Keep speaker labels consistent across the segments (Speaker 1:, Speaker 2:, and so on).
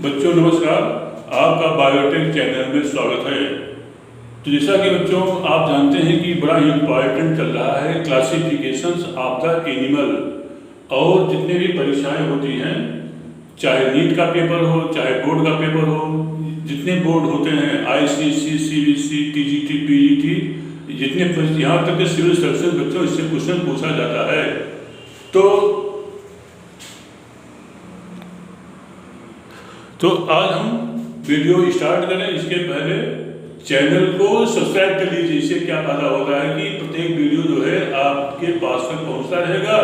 Speaker 1: बच्चों नमस्कार, आपका बायोटेक चैनल में स्वागत है। तो जैसा कि बच्चों आप जानते हैं कि बड़ा इम्पॉर्टेंट चल रहा है क्लासिफिकेशंस ऑफ द एनिमल। और जितने भी परीक्षाएं होती हैं, चाहे नीट का पेपर हो चाहे बोर्ड का पेपर हो, जितने बोर्ड होते हैं ICSE, CBSE, TGT, PGT, जितने यहाँ तक के सिविल सर्विसेज बच्चों इससे क्वेश्चन पूछा जाता है। तो आज हम वीडियो स्टार्ट करें इसके पहले चैनल को सब्सक्राइब कर लीजिए। इससे क्या फायदा होता है कि प्रत्येक वीडियो जो है आपके पास तक पहुंचता रहेगा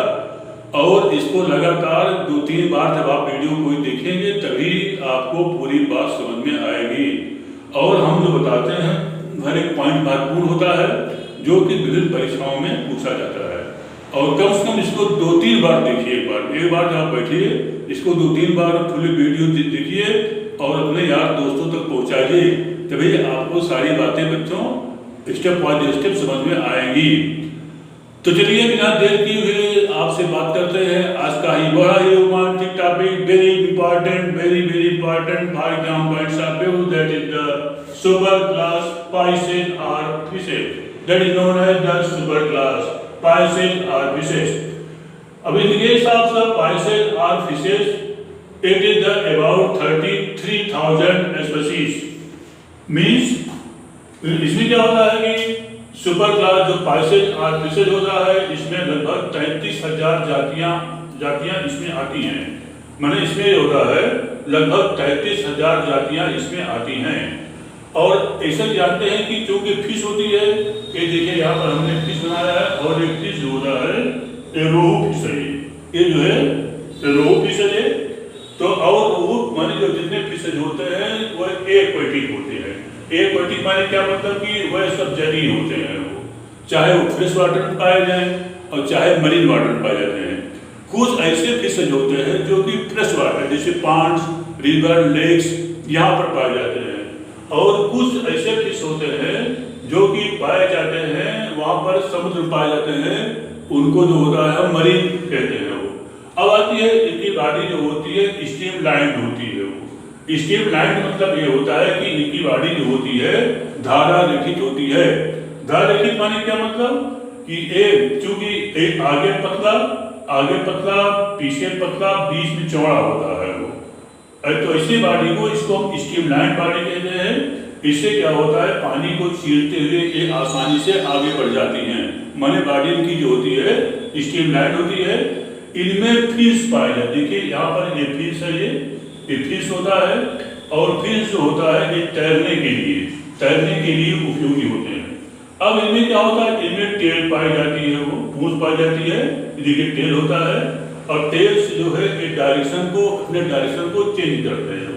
Speaker 1: और इसको लगातार 2-3 बार जब आप वीडियो को देखेंगे तभी आपको पूरी बात समझ में आएगी। और हम जो बताते हैं हर एक पॉइंट महत्वपूर्ण होता है जो कि विभिन्न परीक्षाओं में पूछा जाता है। और कम से कम इसको 2-3 बार देखिए। एक बार जब आप बैठिए इसको 2-3 बार फुल वीडियो देखिए और अपने यार दोस्तों तक पहुंचाइए, तभी आपको सारी बातें बच्चों स्टेप बाय स्टेप समझ में आएंगी। तो चलिए बिना देर किए हुए आपसे बात करते हैं आज का ही बड़ा ही romantic topic, very important for exam points of view, that is the super class pisces or fishes, that is known as the super class pisces or fishes. अब in the case of the pisces or fishes, it is the about 33,000 species. Means इसमें क्या होता है कि super class जो pisces और fishes होता है इसमें लगभग 33,000 जातियां इसमें आती हैं। माने इसमें होता है लगभग 33,000 जातियां इसमें आती हैं। और ऐसे जानते हैं कि चूंकि फिश होती है, ये देखिए यहाँ पर हमने फिश बनाया है और एक फिश जो होता है रोहू फिश है, ये जो है रोहू फिश है। तो और रोहू माने जो जितने फिशेज होते हैं वह एक्वेटिक होते हैं। एक्वेटिक माने क्या मतलब कि वह सब जलीय होते हैं, वो चाहे वो फ्रेश वाटर में पाए जाए और चाहे मरीन वाटर में पाए जाते हैं। कुछ ऐसे फिशेज होते हैं जो कि फ्रेश वाटर जैसे पांड्स, रिवर, लेक्स यहाँ पर पाए जाते हैं। और कुछ ऐसे फिश होते हैं जो कि पाए जाते हैं वहां पर समुद्र पाए जाते हैं, उनको जो होता है मरीन कहते हैं। वो अब आती है इनकी बॉडी जो होती है स्ट्रीमलाइन्ड होती है। वो स्ट्रीमलाइन्ड मतलब ये होता है कि इनकी बॉडी जो होती है धारा रेखित होती है। धारा रेखित माने क्या मतलब कि एक चूंकि एक आगे पतला पीछे पतला बीच में चौड़ा होता है वो, तो ऐसी बॉडी को इसको हम स्ट्रीमलाइन्ड बॉडी कहते हैं। इससे क्या होता है पानी को चीरते हुए ये आसानी से आगे बढ़ जाती हैं। माने बॉडी इनकी जो होती है स्ट्रीमलाइन्ड होती है। इनमें फिश पाए जाते, देखिए यहाँ पर ये फिश है, ये फिश होता है। और फिश जो होता है ये तैरने के लिए उपयोगी होते हैं। अब इनमें क्या होता है, इनमें टेल पाई जाती है, वो पूंछ पाई जाती है, देखिए टेल होता है। और टेल्स जो है अपने डायरेक्शन को चेंज करते हैं।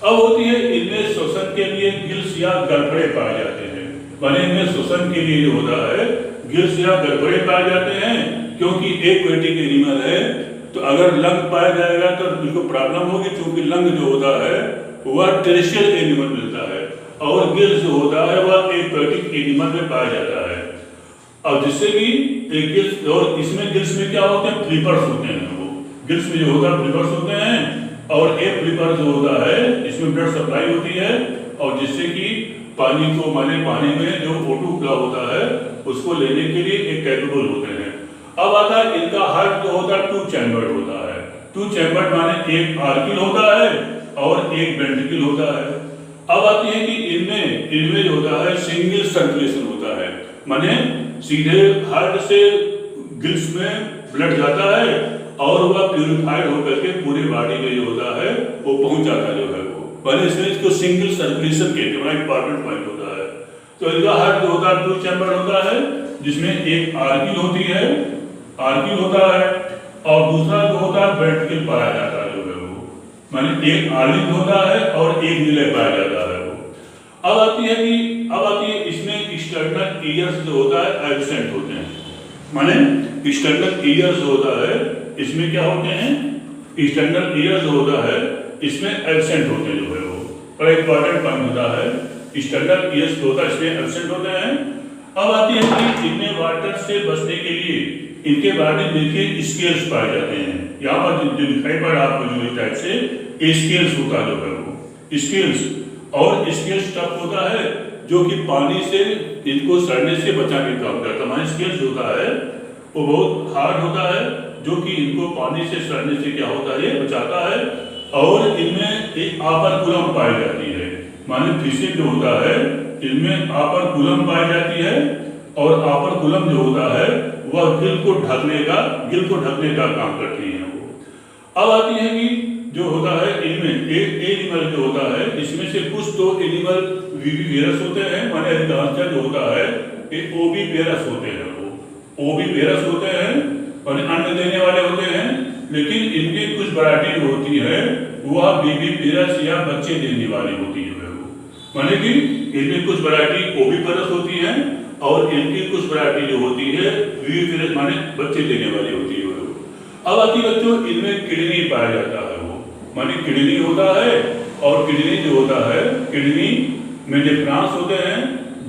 Speaker 1: अब होती है इनमें श्वसन के लिए गिल्स या गड़बड़े पाए जाते हैं। माने इनमें श्वसन के लिए जो होता है गिल्स या गड़बड़े पाए जाते हैं, क्योंकि एक्वेटिक एनिमल है तो अगर लंग पाया जाएगा तो उनको प्रॉब्लम होगी, क्योंकि लंग जो होता है वह टेरेस्ट्रियल एनिमल मिलता है और गिल्स जो होता है वह एक्वेटिक एनिमल में पाया जाता है। अब जिससे कि गिल्स, और इसमें गिल्स में क्या होते हैं फ्लिपर्स होते हैं। वो गिल्स में जो होता है फ्लिपर्स होते हैं और एक फ्लिपर जो होता है इसमें ब्लड सप्लाई होती है और जिससे कि पानी में जो O2 होता है उसको लेने के लिए एक कैपेबल होते हैं। अब आता है इनका हार्ट जो होता है 2 चैम्बर्ड होता है। 2 चैम्बर्ड माने एक आर्किल होता है और एक वेंट्रिकल होता है। अब आती है कि इनमें जो होता है सिंगल सर्कुलेशन होता है, माने सीधे हार्ट से गिल्स में ब्लड जाता है और वह प्यूरिफाइड होकर के पूरे बॉडी में जो होता है वो पहुंच जाता है जो है वो, माने इसमें इसको सिंगल सर्कुलेशन कहते हैं। बड़ा इंपॉर्टेंट पॉइंट होता है। तो इनका हार्ट जो होता है 2 चैम्बर होता है, जिसमें एक आर्किल होता है और दूसरा जो होता है वेंट्रिकल पाया जाता है जो है वो, माने एक आर्किल होता है और एक निलय पाया जाता है वो। अब आती है इसमें एक्सटर्नल ईयर्स जो होता है एब्सेंट होते हैं। माने एक्सटर्नल ईयर्स होता है इसमें क्या होते हैं, एक्सटर्नल ईयर्स होता है इसमें एब्सेंट होते हैं जो है वो, बड़ा इंपॉर्टेंट पॉइंट होता है। एक्सटर्नल ईयर्स होता है इसमें एब्सेंट होते हैं। अब आती है कि इनमें वाटर से बचने के लिए इनके बॉडी देखिए स्केल्स पाए जाते हैं। यहाँ पर जो दिखाई पड़ आपको जो इस टाइप से स्केल्स होता जो है वो स्केल्स, और स्केल्स टफ होता है जो कि पानी से इनको सड़ने से बचाने का काम करता है। हमारे स्केल्स होता है वो बहुत हार्ड होता है जो कि इनको पानी से सड़ने से क्या होता है बचाता है, और इनमें एक आपर कूलम पाई जाती है। माने फिशिंग जो होता है इनमें आपर कूलम पाई जाती है, और आपर कूलम जो होता है वह गिल को ढकने का काम करती है वो। अब आती है कि जो होता है इनमें एक एनिमल जो होता है इसमें से कुछ तो एनिमल विविपेरस होते हैं, माने अधिकांशतः जो होता है ये ओविपेरस होते हैं, वो ओविपेरस होते हैं और अंड देने वाले होते हैं। लेकिन इनकी कुछ वैरायटी जो होती है वह विविपेरस या बच्चे देने वाली होती है वो, माने कि इनमें कुछ वैरायटी ओविपेरस होती है और इनकी कुछ वैरायटी जो होती है विविपेरस माने बच्चे देने वाली होती है वो। अब आती बच्चों इनमें किडनी पाया जाता है वो, माने किडनी होता है, और किडनी जो होता है किडनी में डिफरेंस होते हैं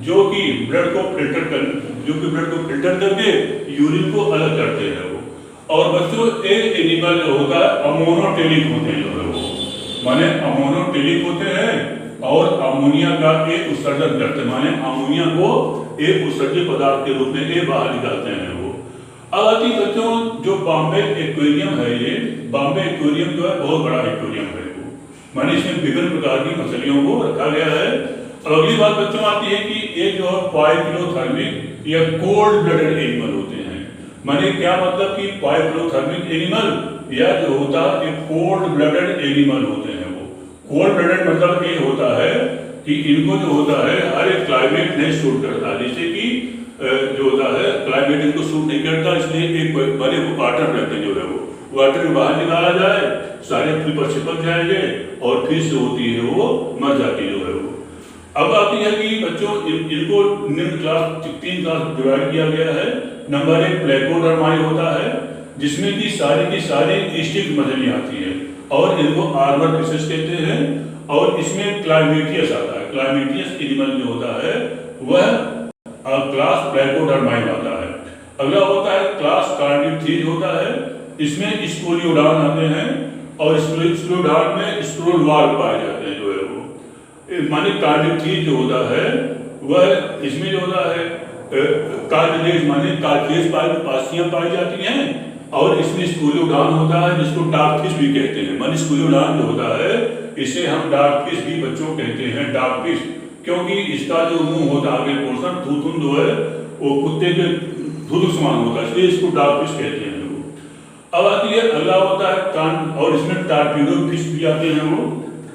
Speaker 1: जो कि ब्लड को फिल्टर करके यूरिन को अलग करते हैं वो। और बच्चों एक एनिमल जो होता है अमोनोटेलिक होते हैं जो है वो, माने अमोनोटेलिक होते हैं और अमोनिया का एक उत्सर्जन करते हैं, माने अमोनिया को एक उत्सर्जक पदार्थ के रूप में ये बाहर निकालते हैं वो। अब आती बच्चों जो बॉम्बे एक्वेरियम है, ये बॉम्बे एक्वेरियम जो है बहुत बड़ा एक्वेरियम है वो, माने इसमें विभिन्न प्रकार की मछलियों को रखा गया है। अब अगली बात बच्चों आती है कि एक जो पाइक्लोथर्मिक या कोल्ड ब्लडेड एनिमल होते हैं। माने क्या मतलब कि पाइक्लोथर्मिक एनिमल या जो होता है कोल्ड ब्लडेड एनिमल होते हैं वो। कोल्ड ब्लडेड मतलब ये होता है कि इनको जो होता है हर एक क्लाइमेट नहीं सूट करता, जैसे कि जो होता है क्लाइमेट इनको सूट नहीं करता, इसलिए एक बड़े वाटर रहते हैं जो है वो वाटर बाहर निकाला जाए सारे फ्लिपर चिपक जाएंगे और फिश जो होती है वो मर जाती है जो है वो। अब आती है कि बच्चों इनको निम्न क्लास 3 क्लास डिवाइड किया गया है। नंबर 1 प्लेकोडर्माई होता है जिसमें कि सारी स्टिक मछली आती है और इनको आर्मर फिशेस कहते हैं, और इसमें क्लाइमेटियस आता है। क्लाइमेटियस एनिमल जो होता है वह क्लास प्लेकोडर्माई आता है। अगला होता है क्लास कार्निथीज होता है, इसमें स्कोलियोडान आते हैं और स्कोलियोडान में स्क्रोल वाल पाए जाते हैं जो है वो। माने कार्निथीज जो होता है वह इसमें जो होता है कार्टिलेज माने कार्टिलेज पासियां पाई जाती हैं, और इसमें स्कोलियोडान होता है जिसको डार्क फिश भी कहते हैं। माने स्कोलियोडान जो होता है इसे हम डार्क फिश भी बच्चों कहते हैं, डार्क फिश, क्योंकि इसका जो मुंह होता है आगे पोर्शन थूथुन जो है वो कुत्ते के थूथु समान होता है, इसलिए इसको डार्क फिश कहते हैं वो। अब आती है अगला होता है कान, और इसमें टार्पीडो फिश भी आते हैं वो।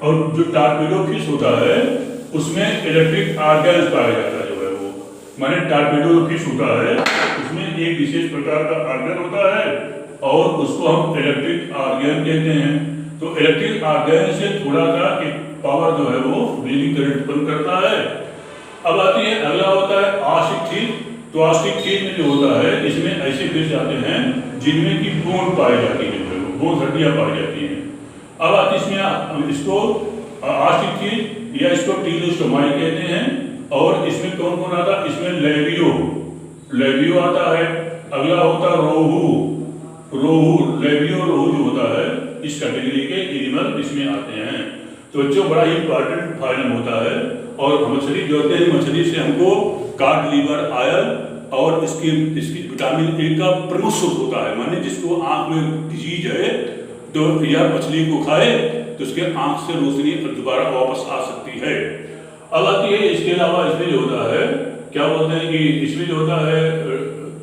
Speaker 1: और जो टार्पीडो फिश होता है उसमें इलेक्ट्रिक आर्गन्स पाया जाता है जो है वो, माने टार्पीडो फिश होता है उसमें एक विशेष प्रकार का आर्गन होता है और उसको हम इलेक्ट्रिक आर्गन कहते हैं। तो इलेक्ट्रिक आर्गन से थोड़ा सा एक पावर जो है वो बिजली करंट उत्पन्न करता है। अब आती है अगला होता है आस्टिक थीथ। तो आस्टिक थीथ में जो होता है इसमें ऐसे फिश आते हैं जिनमें की बोन पाई जाती है, बोन हड्डियां पाई जाती हैं। अब आती इसमें इसको आस्टिक थीथ या इसको टीलोस्टोमाई कहते हैं, और इसमें कौन कौन आता है, इसमें लेबियो आता है। अगला होता है लेबियो रोहू जो होता है इस कैटेगरी के एनिमल इसमें आते हैं। तो बच्चों बड़ा ही इंपॉर्टेंट फाइलम होता है, और मछली जो होते हैं मछली से हमको कार्ड लीवर आयरन और इसकी विटामिन ए का प्रमुख स्रोत होता है। माने जिसको आंख में डिजीज है तो यह मछली को खाए तो उसके आंख से रोशनी दोबारा वापस आ सकती है। अब आती है इसके अलावा इसमें जो होता है क्या बोलते हैं कि इसमें जो होता है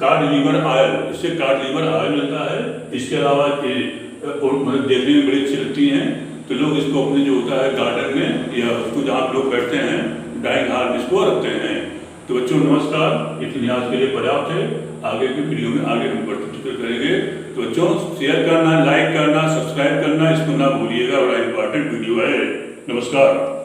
Speaker 1: कार्ड लीवर आयल, इससे कार्ड लीवर आयल मिलता है। इसके अलावा मतलब देखने में बड़ी अच्छी लगती हैं, तो लोग इसको अपने जो होता है गार्डन में या उसको जहाँ लोग बैठते हैं डाइनिंग हॉल में इसको रखते हैं। तो बच्चों नमस्कार, इतनी आज के लिए पर्याप्त है। आगे की वीडियो में आगे हम बढ़ते करेंगे। तो बच्चों शेयर करना, लाइक करना, सब्सक्राइब करना इसको ना भूलिएगा, बड़ा इंपॉर्टेंट वीडियो है। नमस्कार।